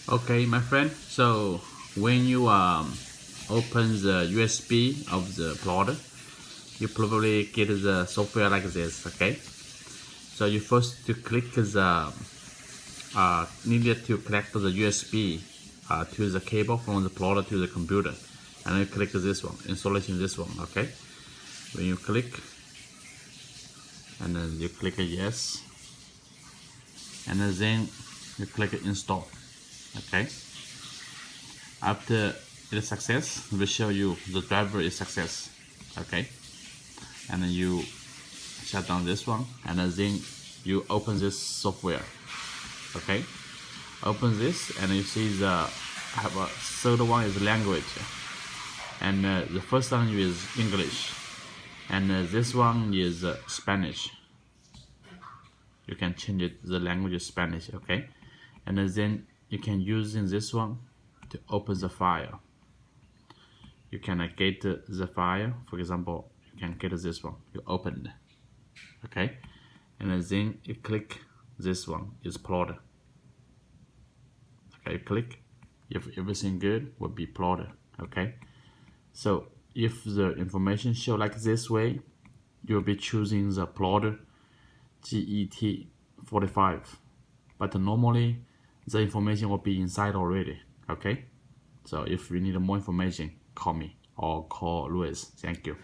Okay, my friend. So when you open the USB of the plotter, you probably get the software like this. Okay. So you first to click the needed to connect the USB to the cable from the plotter to the computer, and you click this one, installation this one. Okay. When you click, and then you click yes, and then you click install. Okay. After it is success, it will show you the driver is success. Okay. And then you shut down this one, and then you open this software. Okay. Open this, and you see the have a third one is language, and the first one is English, and this one is Spanish. You can change it the language is Spanish. Okay. And then you can use in this one to open the file. You can get the file. For example, you can get this one. You open it. Okay. And then you click this one is plotter. Okay, click. If everything good, will be plotter. Okay. So if the information show like this way, you'll be choosing the plotter GET45. But normally the information will be inside already. Okay. So if you need more information, call me or call Louis. Thank you.